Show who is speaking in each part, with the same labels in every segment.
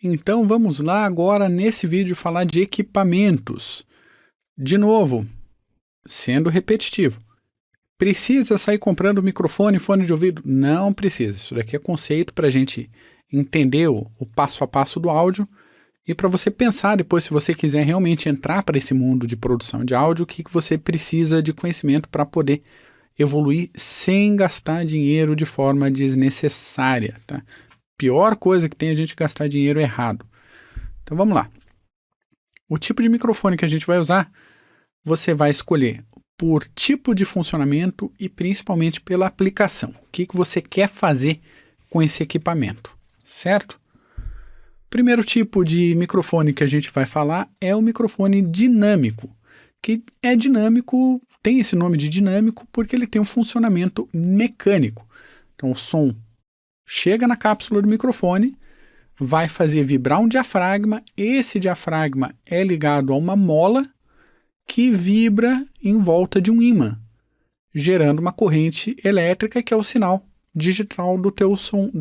Speaker 1: Então vamos lá agora nesse vídeo falar de equipamentos. De novo, sendo repetitivo. Precisa sair comprando microfone e fone de ouvido? Não precisa. Isso daqui é conceito para a gente entender o passo a passo do áudio e para você pensar depois, se você quiser realmente entrar para esse mundo de produção de áudio, o que você precisa de conhecimento para poder evoluir sem gastar dinheiro de forma desnecessária, tá? Pior coisa que tem é a gente gastar dinheiro errado. Então vamos lá. O tipo de microfone que a gente vai usar, você vai escolher por tipo de funcionamento e principalmente pela aplicação. O que você quer fazer com esse equipamento, certo? Primeiro tipo de microfone que a gente vai falar é o microfone dinâmico, que é dinâmico, tem esse nome de dinâmico porque ele tem um funcionamento mecânico. Então o som chega na cápsula do microfone, vai fazer vibrar um diafragma, esse diafragma é ligado a uma mola que vibra em volta de um ímã, gerando uma corrente elétrica que é o sinal digital do teu som.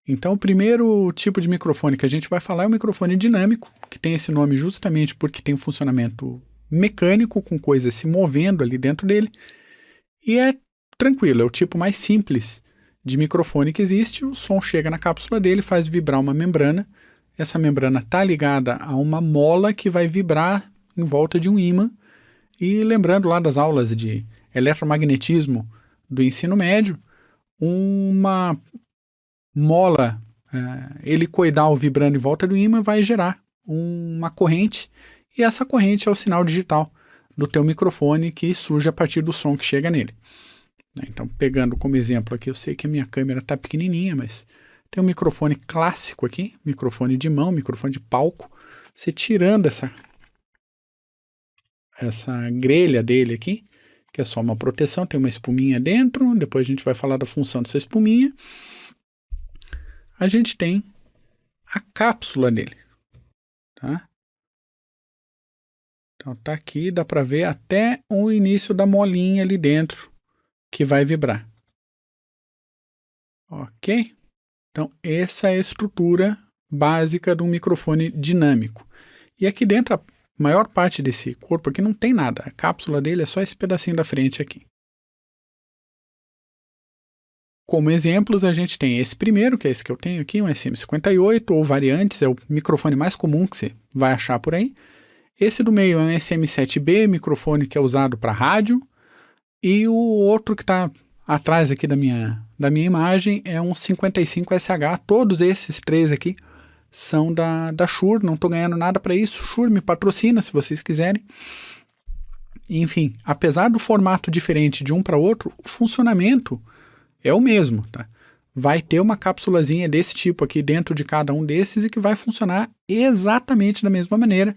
Speaker 1: Então, o primeiro tipo de microfone que a gente vai falar é o microfone dinâmico, que tem esse nome justamente porque tem um funcionamento mecânico, com coisas se movendo ali dentro dele, e é tranquilo, é o tipo mais simples de microfone que existe. O som chega na cápsula dele, faz vibrar uma membrana, essa membrana está ligada a uma mola que vai vibrar em volta de um ímã, e lembrando lá das aulas de eletromagnetismo do ensino médio, uma mola helicoidal vibrando em volta do ímã vai gerar uma corrente, e essa corrente é o sinal digital do teu microfone que surge a partir do som que chega nele. Então, pegando como exemplo aqui, eu sei que a minha câmera está pequenininha, mas tem um microfone clássico aqui, microfone de mão, microfone de palco. Você tirando essa grelha dele aqui, que é só uma proteção, tem uma espuminha dentro, depois a gente vai falar da função dessa espuminha. A gente tem a cápsula dele, tá? Então tá aqui, dá para ver até o início da molinha ali dentro que vai vibrar. Ok? Então essa é a estrutura básica de um microfone dinâmico. E aqui dentro, a maior parte desse corpo aqui não tem nada. A cápsula dele é só esse pedacinho da frente aqui. Como exemplos, a gente tem esse primeiro, que é esse que eu tenho aqui, um SM58 ou variantes, é o microfone mais comum que você vai achar por aí. Esse do meio é um SM7B, microfone que é usado para rádio, e o outro que está atrás aqui da minha imagem é um 55SH. Todos esses três aqui são da Shure, não estou ganhando nada para isso. Shure me patrocina se vocês quiserem. Enfim, apesar do formato diferente de um para outro, o funcionamento é o mesmo, tá? Vai ter uma cápsulazinha desse tipo aqui dentro de cada um desses e que vai funcionar exatamente da mesma maneira,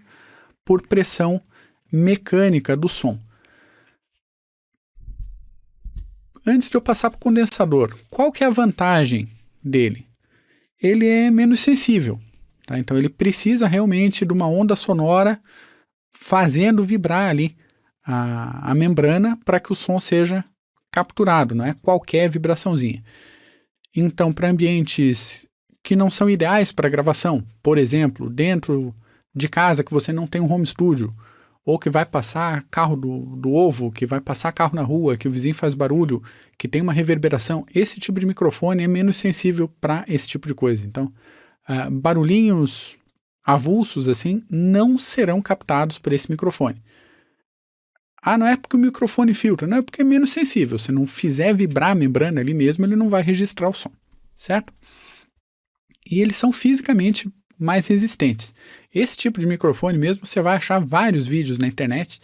Speaker 1: por pressão mecânica do som. Antes de eu passar para o condensador, qual que é a vantagem dele? Ele é menos sensível, tá? Então ele precisa realmente de uma onda sonora fazendo vibrar ali a membrana para que o som seja capturado, não é qualquer vibraçãozinha. Então, para ambientes que não são ideais para gravação, por exemplo, dentro de casa que você não tem um home studio, ou que vai passar carro do ovo, que vai passar carro na rua, que o vizinho faz barulho, que tem uma reverberação, esse tipo de microfone é menos sensível para esse tipo de coisa. Então, barulhinhos avulsos assim não serão captados por esse microfone. Ah, não é porque o microfone filtra, não, é porque é menos sensível. Se não fizer vibrar a membrana ali mesmo, ele não vai registrar o som, certo? E eles são fisicamente mais resistentes. Esse tipo de microfone mesmo, você vai achar vários vídeos na internet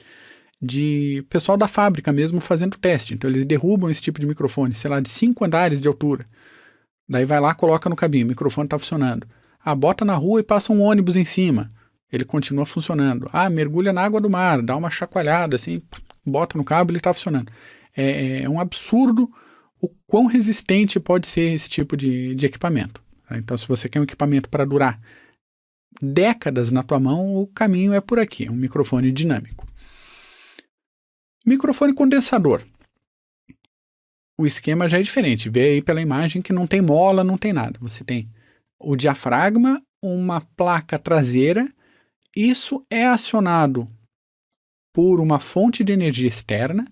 Speaker 1: de pessoal da fábrica mesmo fazendo teste. Então eles derrubam esse tipo de microfone, sei lá, de 5 andares de altura. Daí vai lá, coloca no cabinho, o microfone está funcionando. Ah, bota na rua e passa um ônibus em cima. Ele continua funcionando. Ah, mergulha na água do mar, dá uma chacoalhada assim, bota no cabo e ele está funcionando. É um absurdo o quão resistente pode ser esse tipo de equipamento. Então, se você quer um equipamento para durar décadas na tua mão, o caminho é por aqui, um microfone dinâmico. Microfone condensador. o esquema já é diferente. Vê aí pela imagem que não tem mola, não tem nada. Você tem o diafragma, uma placa traseira. Isso é acionado por uma fonte de energia externa.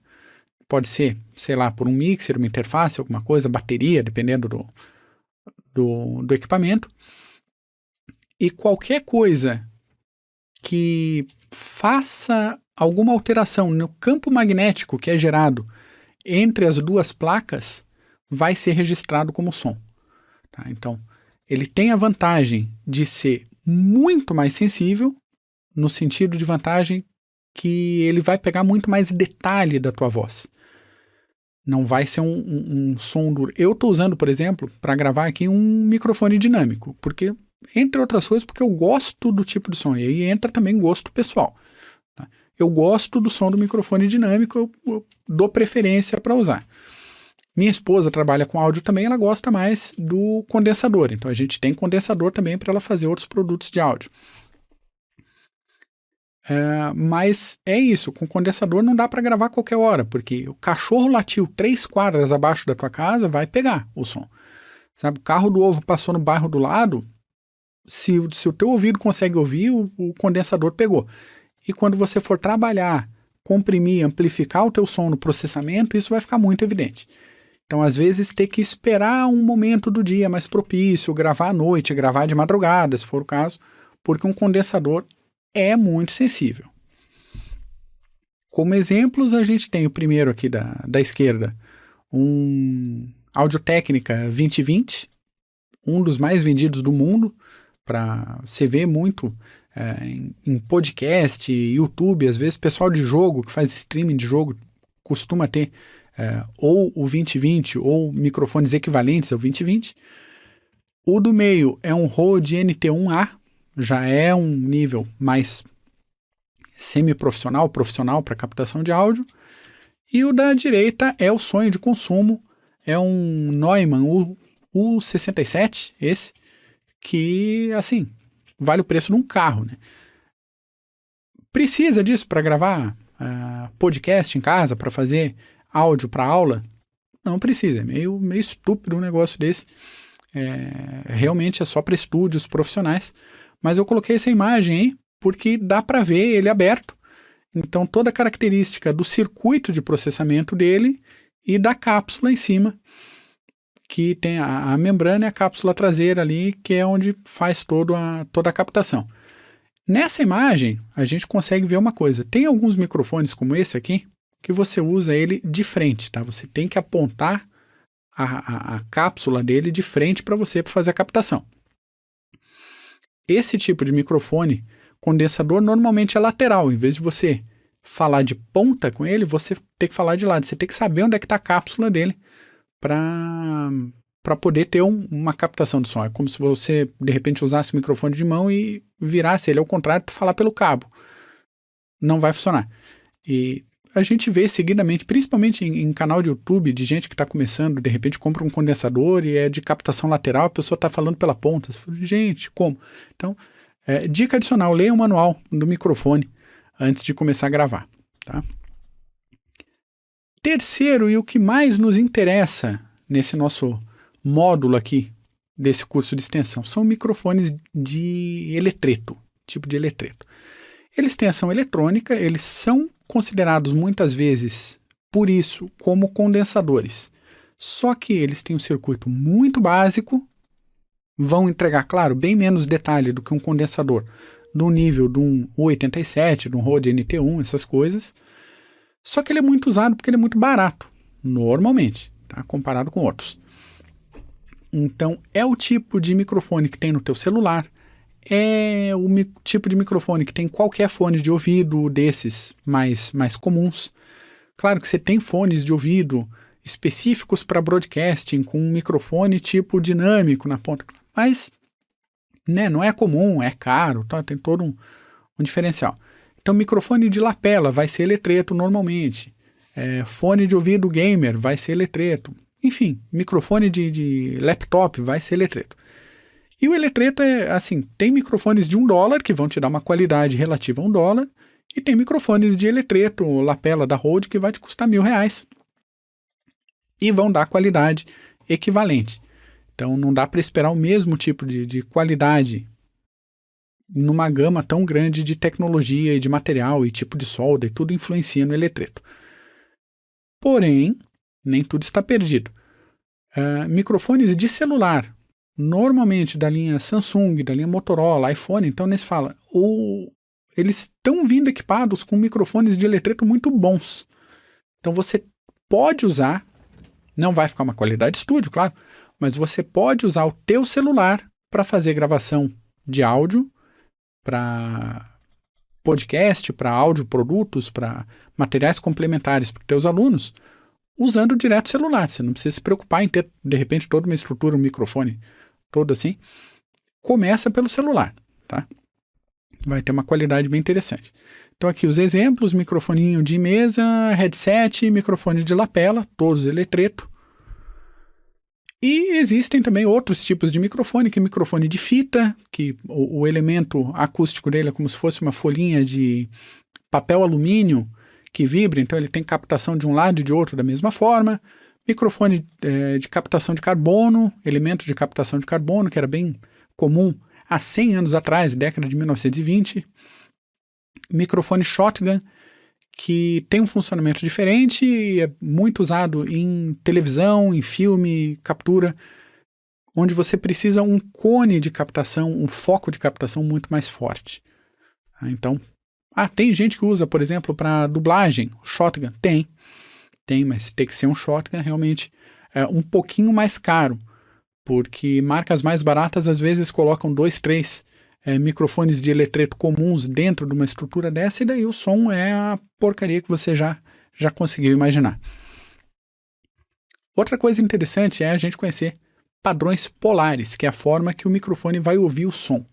Speaker 1: Pode ser, sei lá, por um mixer, uma interface, alguma coisa, bateria, dependendo do equipamento. E qualquer coisa que faça alguma alteração no campo magnético que é gerado entre as duas placas vai ser registrado como som. Tá? Então, ele tem a vantagem de ser muito mais sensível, no sentido de vantagem que ele vai pegar muito mais detalhe da tua voz. Não vai ser um som duro. Eu estou usando, por exemplo, para gravar aqui um microfone dinâmico, porque, entre outras coisas, porque eu gosto do tipo de som. E aí entra também gosto pessoal. Tá? Eu gosto do som do microfone dinâmico, eu dou preferência para usar. Minha esposa trabalha com áudio também, ela gosta mais do condensador. Então a gente tem condensador também para ela fazer outros produtos de áudio. Mas é isso, com condensador não dá para gravar a qualquer hora, porque o cachorro latiu 3 quadras abaixo da tua casa, vai pegar o som. Sabe, o carro do ovo passou no bairro do lado, se o teu ouvido consegue ouvir, o condensador pegou. E quando você for trabalhar, comprimir, amplificar o teu som no processamento, isso vai ficar muito evidente. Então, às vezes, ter que esperar um momento do dia mais propício, gravar à noite, gravar de madrugada, se for o caso, porque um condensador é muito sensível. Como exemplos, a gente tem o primeiro aqui da esquerda, um Audio-Técnica 2020, um dos mais vendidos do mundo, para você ver muito em podcast, YouTube, às vezes pessoal de jogo, que faz streaming de jogo, costuma ter ou o 2020 ou microfones equivalentes ao 2020. O do meio é um Rode NT1A, já é um nível mais semi-profissional, profissional para captação de áudio. E o da direita é o sonho de consumo, é um Neumann U67, esse, que, assim, vale o preço de um carro, né? Precisa disso para gravar podcast em casa, para fazer áudio para aula? Não precisa, é meio estúpido um negócio desse. Realmente é só para estúdios profissionais. Mas eu coloquei essa imagem aí porque dá para ver ele aberto. Então toda a característica do circuito de processamento dele e da cápsula em cima, que tem a membrana e a cápsula traseira ali, que é onde faz toda a captação. Nessa imagem, a gente consegue ver uma coisa. Tem alguns microfones como esse aqui, que você usa ele de frente, tá? Você tem que apontar a cápsula dele de frente para você fazer a captação. Esse tipo de microfone, condensador, normalmente é lateral. Em vez de você falar de ponta com ele, você tem que falar de lado. Você tem que saber onde é que está a cápsula dele para poder ter uma captação de som. É como se você, de repente, usasse o microfone de mão e virasse ele ao contrário para falar pelo cabo. Não vai funcionar. E a gente vê seguidamente, principalmente em canal de YouTube, de gente que está começando, de repente compra um condensador e é de captação lateral, a pessoa está falando pela ponta. Você fala, gente, como? Então, dica adicional, leia o manual do microfone antes de começar a gravar. Tá? Terceiro, e o que mais nos interessa nesse nosso módulo aqui, desse curso de extensão, são microfones de eletreto, tipo de eletreto. Eles têm ação eletrônica, eles são considerados muitas vezes, por isso, como condensadores. Só que eles têm um circuito muito básico, vão entregar, claro, bem menos detalhe do que um condensador do nível de um U87, de um Rode NT1, essas coisas. Só que ele é muito usado porque ele é muito barato, normalmente, tá? Comparado com outros. Então, é o tipo de microfone que tem no teu celular, é o tipo de microfone que tem qualquer fone de ouvido desses mais comuns. Claro que você tem fones de ouvido específicos para broadcasting, com um microfone tipo dinâmico na ponta, mas né, não é comum, é caro, tá? Tem todo um diferencial. Então, microfone de lapela vai ser eletreto normalmente. Fone de ouvido gamer vai ser eletreto. Enfim, microfone de laptop vai ser eletreto. E o eletreto tem microfones de $1 que vão te dar uma qualidade relativa a $1 e tem microfones de eletreto, lapela da Rode, que vai te custar R$1.000. e vão dar qualidade equivalente. Então não dá para esperar o mesmo tipo de qualidade numa gama tão grande de tecnologia e de material e tipo de solda, e tudo influencia no eletreto. Porém, nem tudo está perdido. Microfones de celular, normalmente da linha Samsung, da linha Motorola, iPhone, então eles falam, eles estão vindo equipados com microfones de eletreto muito bons. Então você pode usar, não vai ficar uma qualidade estúdio, claro, mas você pode usar o teu celular para fazer gravação de áudio, para podcast, para áudio produtos, para materiais complementares para os teus alunos, usando direto o celular. Você não precisa se preocupar em ter, de repente, toda uma estrutura, um microfone todo assim. Começa pelo celular, tá? Vai ter uma qualidade bem interessante. Então aqui os exemplos, microfoninho de mesa, headset, microfone de lapela, todos eletreto. E existem também outros tipos de microfone, que é microfone de fita, que o elemento acústico dele é como se fosse uma folhinha de papel alumínio que vibra, então ele tem captação de um lado e de outro da mesma forma. Microfone de captação de carbono, elemento de captação de carbono, que era bem comum há 100 anos atrás, década de 1920. Microfone shotgun, que tem um funcionamento diferente e é muito usado em televisão, em filme, captura, onde você precisa um cone de captação, um foco de captação muito mais forte. Então, tem gente que usa, por exemplo, para dublagem, shotgun. Tem, mas tem que ser um shotgun realmente um pouquinho mais caro, porque marcas mais baratas às vezes colocam 2, 3 microfones de eletreto comuns dentro de uma estrutura dessa, e daí o som é a porcaria que você já conseguiu imaginar. Outra coisa interessante é a gente conhecer padrões polares, que é a forma que o microfone vai ouvir o som.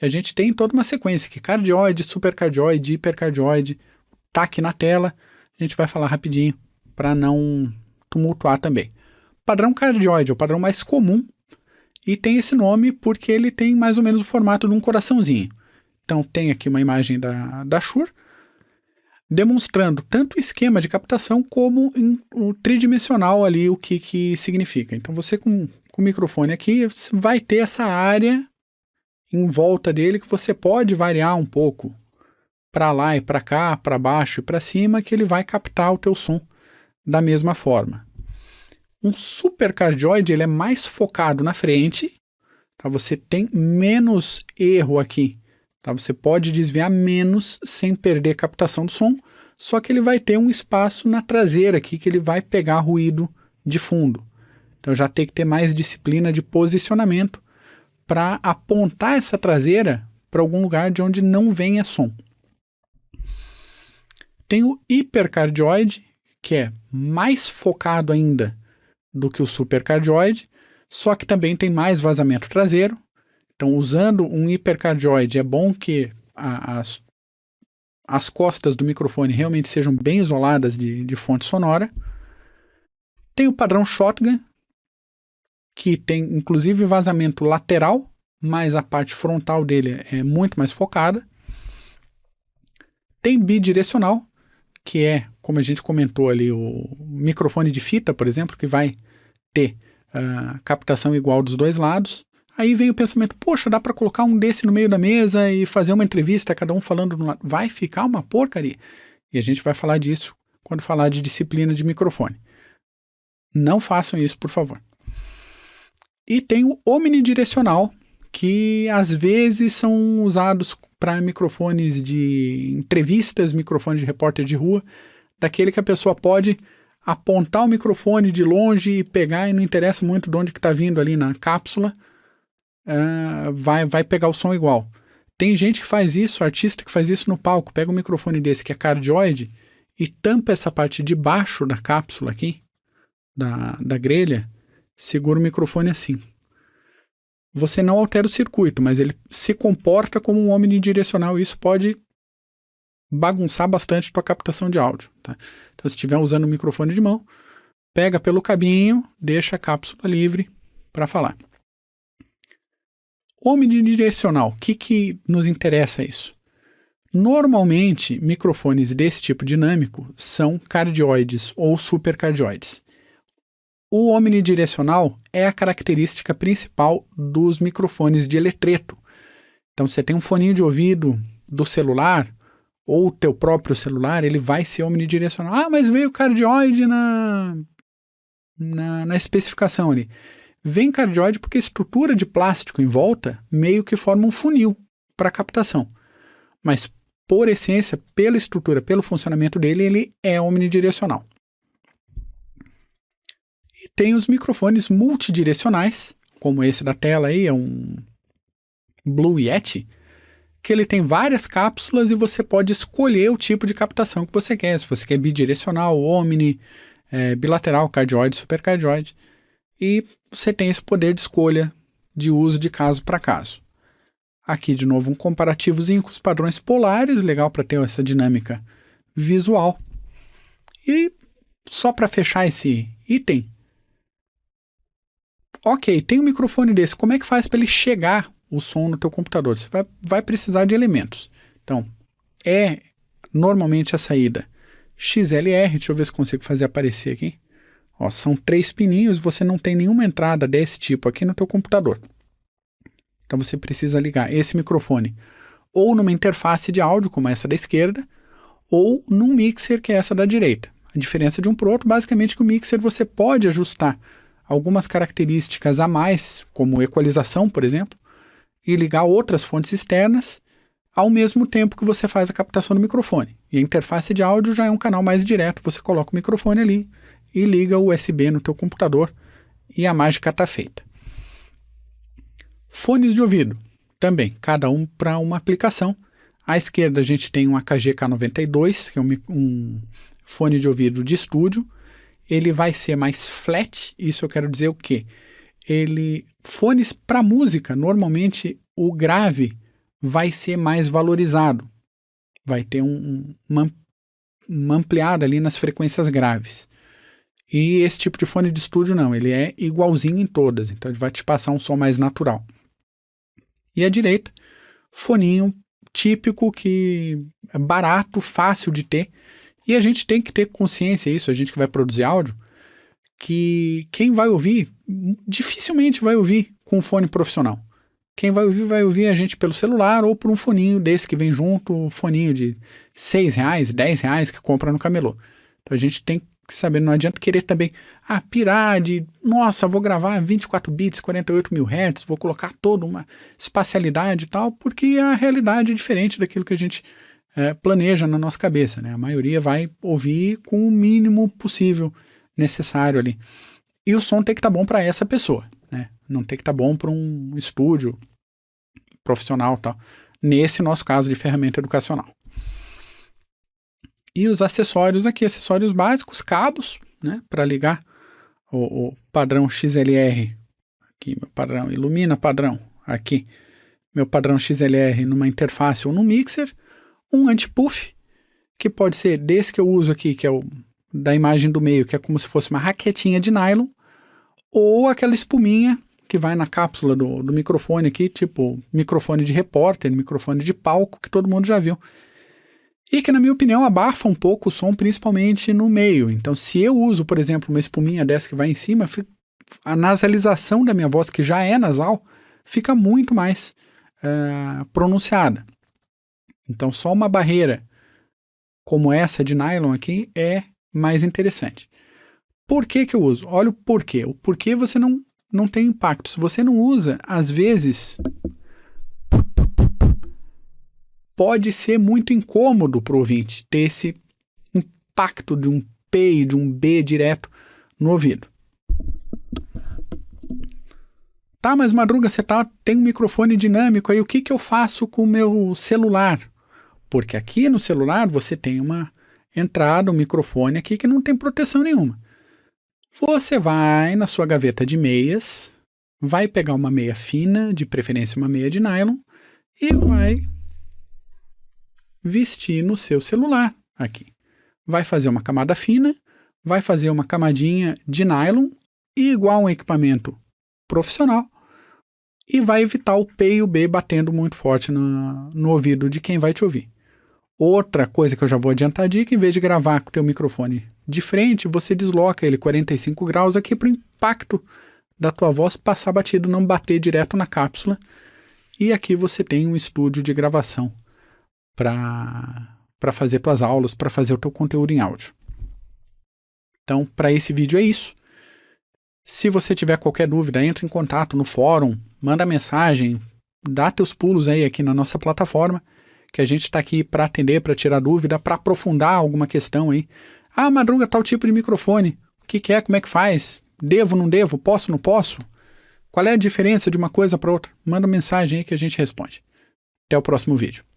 Speaker 1: E a gente tem toda uma sequência, que cardioide, supercardioide, hipercardioide, tá aqui na tela, a gente vai falar rapidinho para não tumultuar também. Padrão cardioide é o padrão mais comum, e tem esse nome porque ele tem mais ou menos o formato de um coraçãozinho. Então tem aqui uma imagem da Shure, demonstrando tanto o esquema de captação como o tridimensional ali, o que significa. Então você com o microfone aqui vai ter essa área em volta dele que você pode variar um pouco para lá e para cá, para baixo e para cima, que ele vai captar o teu som da mesma forma. Um supercardioide, ele é mais focado na frente, tá? Você tem menos erro aqui, tá? Você pode desviar menos sem perder captação do som, só que ele vai ter um espaço na traseira aqui que ele vai pegar ruído de fundo. Então já tem que ter mais disciplina de posicionamento para apontar essa traseira para algum lugar de onde não venha som. Tem o hipercardioide, que é mais focado ainda do que o supercardioide, só que também tem mais vazamento traseiro. Então, usando um hipercardioide, é bom que as costas do microfone realmente sejam bem isoladas de fonte sonora. Tem o padrão shotgun, que tem inclusive vazamento lateral, mas a parte frontal dele é muito mais focada. Tem bidirecional, que é, como a gente comentou ali, o microfone de fita, por exemplo, que vai ter captação igual dos dois lados. Aí vem o pensamento, poxa, dá para colocar um desse no meio da mesa e fazer uma entrevista, cada um falando do lado. Vai ficar uma porcaria. E a gente vai falar disso quando falar de disciplina de microfone. Não façam isso, por favor. E tem o omnidirecional, que às vezes são usados para microfones de entrevistas, microfones de repórter de rua, daquele que a pessoa pode apontar o microfone de longe e pegar, e não interessa muito de onde que está vindo ali na cápsula, vai pegar o som igual. Tem gente que faz isso, artista que faz isso no palco, pega um microfone desse que é cardioide e tampa essa parte de baixo da cápsula aqui, da grelha, segura o microfone assim. Você não altera o circuito, mas ele se comporta como um omnidirecional, e isso pode bagunçar bastante a tua captação de áudio. Tá? Então, se estiver usando o microfone de mão, pega pelo cabinho, deixa a cápsula livre para falar. Omnidirecional, o que nos interessa isso? Normalmente, microfones desse tipo dinâmico são cardioides ou supercardioides. O omnidirecional é a característica principal dos microfones de eletreto. Então, você tem um foninho de ouvido do celular, ou o teu próprio celular, ele vai ser omnidirecional. Ah, mas veio cardioide na especificação ali. Vem cardioide porque a estrutura de plástico em volta meio que forma um funil para captação. Mas, por essência, pela estrutura, pelo funcionamento dele, ele é omnidirecional. E tem os microfones multidirecionais, como esse da tela aí, é um Blue Yeti, que ele tem várias cápsulas e você pode escolher o tipo de captação que você quer. Se você quer bidirecional, omni, bilateral, cardioide, supercardioide. E você tem esse poder de escolha de uso de caso para caso. Aqui, de novo, um comparativozinho com os padrões polares, legal para ter essa dinâmica visual. E só para fechar esse item, ok, tem um microfone desse, como é que faz para ele chegar o som no teu computador? Você vai precisar de elementos. Então, normalmente a saída XLR, deixa eu ver se consigo fazer aparecer aqui. Ó, são 3 pininhos, você não tem nenhuma entrada desse tipo aqui no teu computador. Então você precisa ligar esse microfone ou numa interface de áudio, como essa da esquerda, ou num mixer, que é essa da direita. A diferença de um para o outro, basicamente, que o mixer você pode ajustar algumas características a mais, como equalização, por exemplo, e ligar outras fontes externas ao mesmo tempo que você faz a captação do microfone. E a interface de áudio já é um canal mais direto, você coloca o microfone ali e liga o USB no teu computador e a mágica está feita. Fones de ouvido, também, cada um para uma aplicação. À esquerda a gente tem um AKG K92, que é um fone de ouvido de estúdio. Ele vai ser mais flat, isso eu quero dizer o quê? Fones para música, normalmente o grave vai ser mais valorizado. Vai ter uma ampliada ali nas frequências graves. E esse tipo de fone de estúdio não, ele é igualzinho em todas, então ele vai te passar um som mais natural. E à direita, foninho típico, que é barato, fácil de ter, e a gente tem que ter consciência disso, a gente que vai produzir áudio, que quem vai ouvir, dificilmente vai ouvir com um fone profissional. Quem vai ouvir a gente pelo celular ou por um foninho desse que vem junto, um foninho de R$6, R$10 que compra no camelô. Então a gente tem que saber, não adianta querer também, pirar de, nossa, vou gravar 24 bits, 48 mil Hz, vou colocar toda uma espacialidade e tal, porque a realidade é diferente daquilo que a gente planeja na nossa cabeça, né? A maioria vai ouvir com o mínimo possível necessário ali. E o som tem que estar bom para essa pessoa, né? Não tem que estar bom para um estúdio profissional e tal. Nesse nosso caso de ferramenta educacional. E os acessórios aqui, acessórios básicos, cabos, né, para ligar o padrão XLR, aqui meu padrão, ilumina padrão, aqui meu padrão XLR numa interface ou num mixer, um anti-puff, que pode ser desse que eu uso aqui, que é o da imagem do meio, que é como se fosse uma raquetinha de nylon, ou aquela espuminha que vai na cápsula do microfone aqui, tipo microfone de repórter, microfone de palco, que todo mundo já viu. E que, na minha opinião, abafa um pouco o som, principalmente no meio. Então, se eu uso, por exemplo, uma espuminha dessa que vai em cima, a nasalização da minha voz, que já é nasal, fica muito mais pronunciada. Então, só uma barreira como essa de nylon aqui é mais interessante. Por que que eu uso? Olha o porquê. O porquê você não tem impacto. Se você não usa, às vezes pode ser muito incômodo para o ouvinte ter esse impacto de um P e de um B direto no ouvido. Tá, mas Madruga, você tem um microfone dinâmico, aí o que eu faço com o meu celular? Porque aqui no celular você tem uma entrada, um microfone aqui que não tem proteção nenhuma. Você vai na sua gaveta de meias, vai pegar uma meia fina, de preferência uma meia de nylon, e vai vestir no seu celular aqui. Vai fazer uma camada fina, vai fazer uma camadinha de nylon, igual um equipamento profissional, e vai evitar o P e o B batendo muito forte no ouvido de quem vai te ouvir. Outra coisa que eu já vou adiantar a dica, em vez de gravar com o teu microfone de frente, você desloca ele 45 graus aqui para o impacto da tua voz passar batido, não bater direto na cápsula. E aqui você tem um estúdio de gravação para fazer tuas aulas, para fazer o teu conteúdo em áudio. Então, para esse vídeo é isso. Se você tiver qualquer dúvida, entre em contato no fórum, manda mensagem, dá teus pulos aí aqui na nossa plataforma, que a gente está aqui para atender, para tirar dúvida, para aprofundar alguma questão aí. Ah, Madruga, tal tipo de microfone, o que é, como é que faz? Devo, não devo, posso, não posso? Qual é a diferença de uma coisa para outra? Manda mensagem aí que a gente responde. Até o próximo vídeo.